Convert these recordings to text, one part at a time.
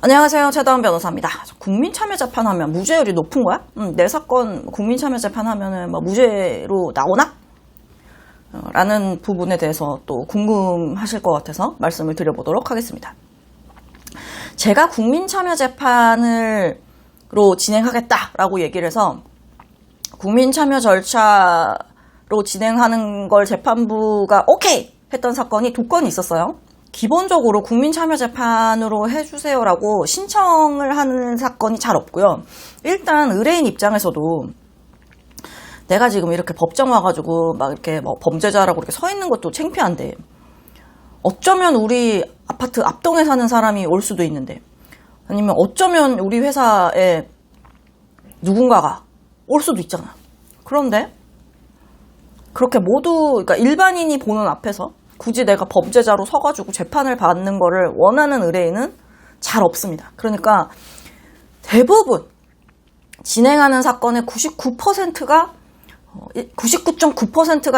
안녕하세요. 최다운 변호사입니다. 국민참여재판 하면 무죄율이 높은 거야? 내 사건 국민참여재판 하면은 뭐 무죄로 나오나? 라는 부분에 대해서 또 궁금하실 것 같아서 말씀을 드려보도록 하겠습니다. 제가 국민참여재판으로 진행하겠다라고 얘기를 해서 국민참여 절차로 진행하는 걸 재판부가 오케이! 했던 사건이 2건이 있었어요. 기본적으로 국민참여재판으로 해주세요라고 신청을 하는 사건이 잘 없고요. 일단 의뢰인 입장에서도 내가 지금 이렇게 법정 와가지고 막 이렇게 뭐 범죄자라고 이렇게 서 있는 것도 창피한데 어쩌면 우리 아파트 앞동에 사는 사람이 올 수도 있는데 아니면 어쩌면 우리 회사에 누군가가 올 수도 있잖아. 그런데 그렇게 모두 그러니까 일반인이 보는 앞에서 굳이 내가 범죄자로 서가지고 재판을 받는 거를 원하는 의뢰인은 잘 없습니다. 그러니까 대부분 진행하는 사건의 99.9%가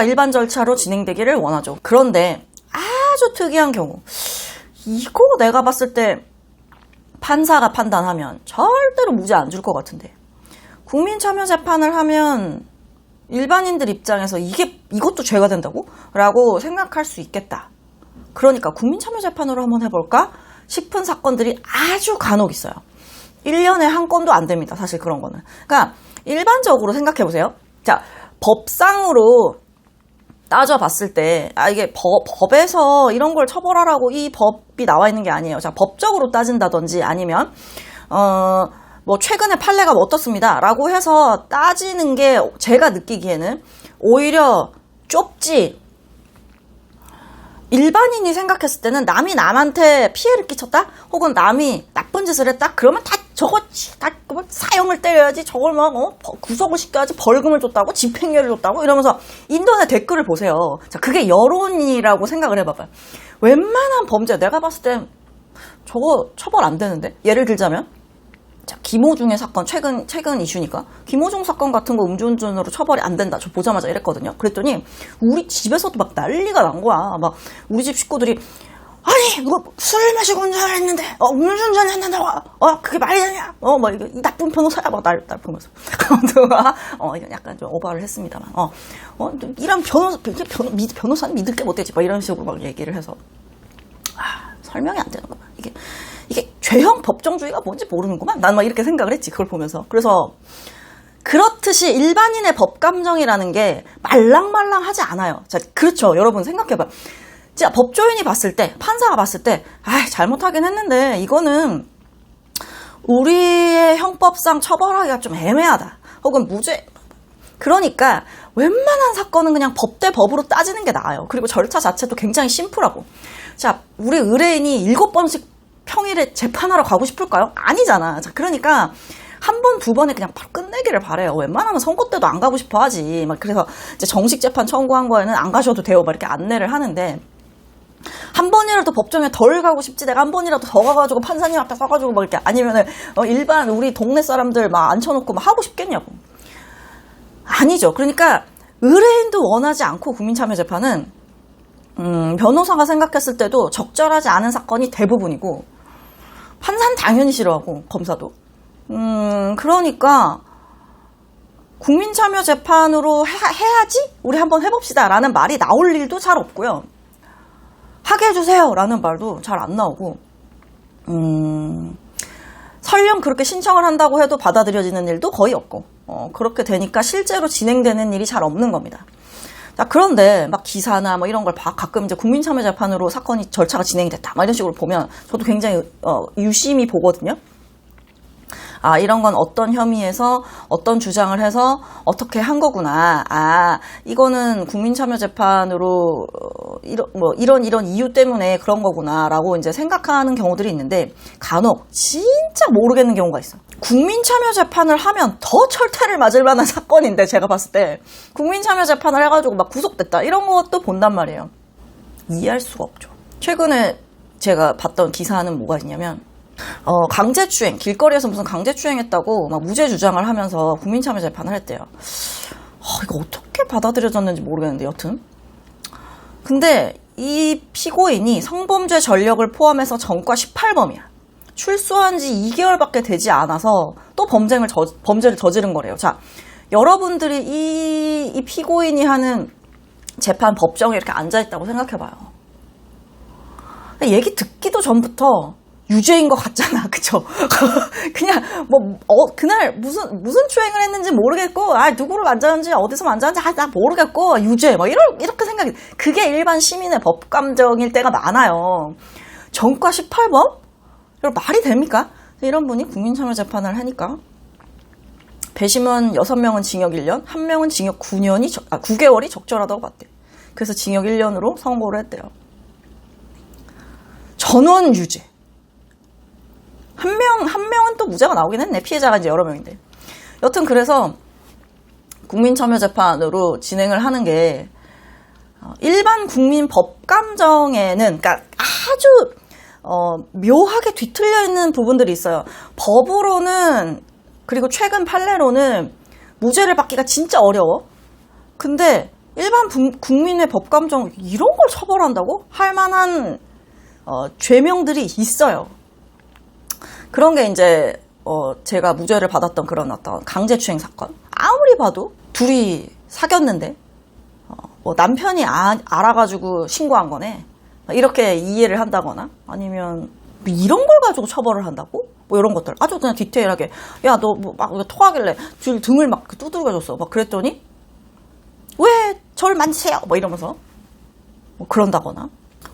일반 절차로 진행되기를 원하죠. 그런데 아주 특이한 경우, 이거 내가 봤을 때 판사가 판단하면 절대로 무죄 안 줄 것 같은데 국민참여재판을 하면 일반인들 입장에서 이것도 죄가 된다고? 라고 생각할 수 있겠다. 그러니까 국민참여재판으로 한번 해볼까? 싶은 사건들이 아주 간혹 있어요. 1년에 한 건도 안 됩니다. 사실 그런 거는. 그러니까 일반적으로 생각해보세요. 자, 법상으로 따져봤을 때 이게 법에서 이런 걸 처벌하라고 이 법이 나와 있는 게 아니에요. 자, 법적으로 따진다든지 아니면 뭐 최근에 판례가 어떻습니다 라고 해서 따지는 게 제가 느끼기에는 오히려 좁지. 일반인이 생각했을 때는 남이 남한테 피해를 끼쳤다 혹은 남이 나쁜 짓을 했다 그러면 다 저거 다 사형을 때려야지, 저걸 막 구속을 시켜야지, 벌금을 줬다고, 집행유예를 줬다고 이러면서 인터넷 댓글을 보세요. 자, 그게 여론이라고 생각을 해봐봐요. 웬만한 범죄 내가 봤을 땐 저거 처벌 안 되는데. 예를 들자면 자, 김호중의 사건, 최근 이슈니까. 김호중 사건 같은 거 음주운전으로 처벌이 안 된다. 저 보자마자 이랬거든요. 그랬더니, 우리 집에서도 막 난리가 난 거야. 막, 우리 집 식구들이, 아니, 이거 술 마시고 운전을 했는데, 음주운전 했는데, 그게 말이 되냐? 뭐, 이 나쁜 변호사야. 막, 날 보면서. 이건 약간 좀 오버를 했습니다만. 이런 변호사는 믿을 게 못 되지. 막 이런 식으로 막 얘기를 해서. 설명이 안 되는 거야. 이게 죄형 법정주의가 뭔지 모르는구만. 난 막 이렇게 생각을 했지. 그걸 보면서. 그래서 그렇듯이 일반인의 법감정이라는 게 말랑말랑하지 않아요. 자, 그렇죠. 여러분 생각해봐. 자, 법조인이 봤을 때, 판사가 봤을 때, 잘못하긴 했는데 이거는 우리의 형법상 처벌하기가 좀 애매하다. 혹은 무죄. 그러니까 웬만한 사건은 그냥 법 대 법으로 따지는 게 나아요. 그리고 절차 자체도 굉장히 심플하고. 자, 우리 의뢰인이 7번씩 평일에 재판하러 가고 싶을까요? 아니잖아. 자, 그러니까 한 번, 2번에 그냥 바로 끝내기를 바래요. 웬만하면 선고 때도 안 가고 싶어 하지. 막 그래서 이제 정식 재판 청구한 거에는 안 가셔도 돼요. 막 이렇게 안내를 하는데 한 번이라도 법정에 덜 가고 싶지. 내가 한 번이라도 더 가가지고 판사님 앞에 서가지고 막 이렇게 아니면은 일반 우리 동네 사람들 막 앉혀놓고 막 하고 싶겠냐고. 아니죠. 그러니까 의뢰인도 원하지 않고 국민참여재판은 변호사가 생각했을 때도 적절하지 않은 사건이 대부분이고 판사는 당연히 싫어하고 검사도. 그러니까 국민참여재판으로 해야지? 우리 한번 해봅시다 라는 말이 나올 일도 잘 없고요. 하게 해주세요 라는 말도 잘 안 나오고 설령 그렇게 신청을 한다고 해도 받아들여지는 일도 거의 없고 그렇게 되니까 실제로 진행되는 일이 잘 없는 겁니다. 자, 그런데 막 기사나 뭐 이런 걸 가끔 이제 국민참여재판으로 사건이 절차가 진행이 됐다 막 이런 식으로 보면 저도 굉장히 유심히 보거든요. 이런 건 어떤 혐의에서 어떤 주장을 해서 어떻게 한 거구나. 이거는 국민참여재판으로 이런 이유 때문에 그런 거구나라고 이제 생각하는 경우들이 있는데 간혹 진짜 모르겠는 경우가 있어. 국민참여재판을 하면 더 철퇴를 맞을 만한 사건인데 제가 봤을 때 국민참여재판을 해가지고 막 구속됐다 이런 것도 본단 말이에요. 이해할 수가 없죠. 최근에 제가 봤던 기사는 뭐가 있냐면 강제추행, 길거리에서 무슨 강제추행했다고 막 무죄 주장을 하면서 국민참여재판을 했대요. 이거 어떻게 받아들여졌는지 모르겠는데 여튼. 근데 이 피고인이 성범죄 전력을 포함해서 전과 18범이야. 출소한 지 2개월밖에 되지 않아서 또 범죄를 저지른 거래요. 자, 여러분들이 이 피고인이 하는 재판 법정에 이렇게 앉아있다고 생각해봐요. 얘기 듣기도 전부터 유죄인 것 같잖아. 그쵸? 그냥, 그날 무슨 추행을 했는지 모르겠고, 누구를 만졌는지, 어디서 만졌는지, 나 모르겠고, 유죄, 이렇게 생각이, 그게 일반 시민의 법 감정일 때가 많아요. 전과 18법? 이거 말이 됩니까? 이런 분이 국민참여재판을 하니까, 배심원 6명은 징역 1년, 1명은 징역 9개월이 적절하다고 봤대요. 그래서 징역 1년으로 선고를 했대요. 전원 유죄. 한 명은 또 무죄가 나오긴 했네. 피해자가 이제 여러 명인데. 여튼 그래서 국민참여재판으로 진행을 하는 게 일반 국민 법감정에는 그러니까 아주 묘하게 뒤틀려 있는 부분들이 있어요. 법으로는 그리고 최근 판례로는 무죄를 받기가 진짜 어려워. 근데 일반 국민의 법감정 이런 걸 처벌한다고? 할 만한 죄명들이 있어요. 그런 게 이제 제가 무죄를 받았던 그런 어떤 강제추행 사건. 아무리 봐도 둘이 사귀었는데 남편이 알아가지고 신고한 거네. 이렇게 이해를 한다거나 아니면 이런 걸 가지고 처벌을 한다고? 이런 것들 아주 그냥 디테일하게 야 너 막 토하길래 등을 막 두들겨줬어. 막 그랬더니 왜 저를 만지세요? 이러면서 그런다거나.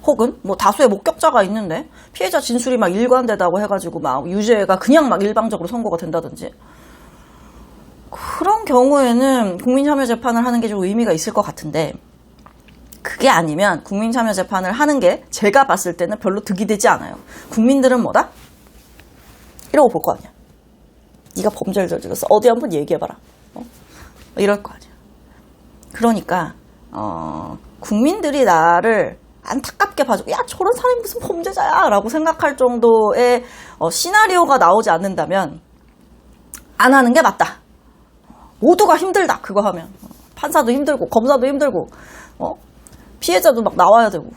혹은 다수의 목격자가 있는데 피해자 진술이 막 일관되다고 해가지고 막 유죄가 그냥 막 일방적으로 선고가 된다든지 그런 경우에는 국민참여재판을 하는 게 좀 의미가 있을 것 같은데 그게 아니면 국민참여재판을 하는 게 제가 봤을 때는 별로 득이 되지 않아요. 국민들은 뭐다? 이러고 볼 거 아니야. 네가 범죄를 저질렀어. 어디 한번 얘기해봐라. 이럴 거 아니야. 그러니까 국민들이 나를 안타깝게 봐주고 야 저런 사람이 무슨 범죄자야 라고 생각할 정도의 시나리오가 나오지 않는다면 안 하는 게 맞다. 모두가 힘들다 그거 하면. 판사도 힘들고 검사도 힘들고 피해자도 막 나와야 되고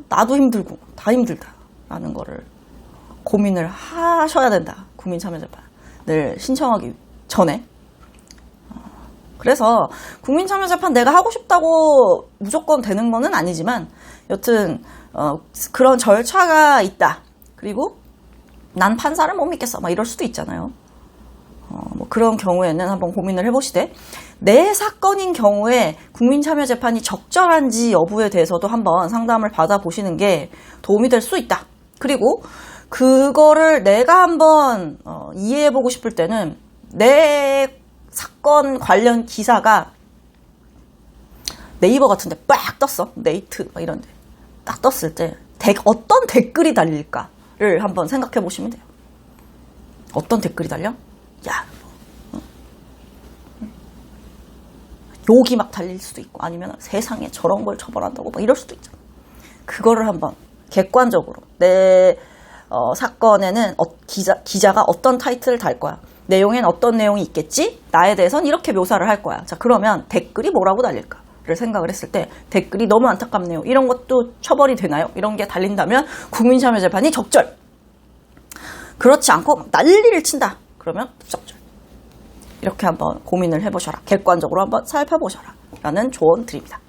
나도 힘들고 다 힘들다 라는 거를 고민을 하셔야 된다. 국민참여재판을 신청하기 전에. 그래서 국민참여재판 내가 하고 싶다고 무조건 되는 거는 아니지만 여튼 그런 절차가 있다. 그리고 난 판사를 못 믿겠어. 막 이럴 수도 있잖아요. 그런 경우에는 한번 고민을 해보시되 내 사건인 경우에 국민참여재판이 적절한지 여부에 대해서도 한번 상담을 받아보시는 게 도움이 될 수 있다. 그리고 그거를 내가 한번 이해해보고 싶을 때는 내 사건 관련 기사가 네이버 같은데 빡 떴어. 네이트 막 이런데 딱 떴을 때 어떤 댓글이 달릴까를 한번 생각해 보시면 돼요. 어떤 댓글이 달려? 야, 욕이 막 달릴 수도 있고 아니면 세상에 저런 걸 처벌한다고 막 이럴 수도 있잖아. 그거를 한번 객관적으로 내 사건에는 기자가 어떤 타이틀을 달 거야. 내용엔 어떤 내용이 있겠지? 나에 대해서는 이렇게 묘사를 할 거야. 자, 그러면 댓글이 뭐라고 달릴까를 생각을 했을 때 댓글이 너무 안타깝네요. 이런 것도 처벌이 되나요? 이런 게 달린다면 국민참여재판이 적절. 그렇지 않고 난리를 친다. 그러면 부적절. 이렇게 한번 고민을 해보셔라. 객관적으로 한번 살펴보셔라. 라는 조언 드립니다.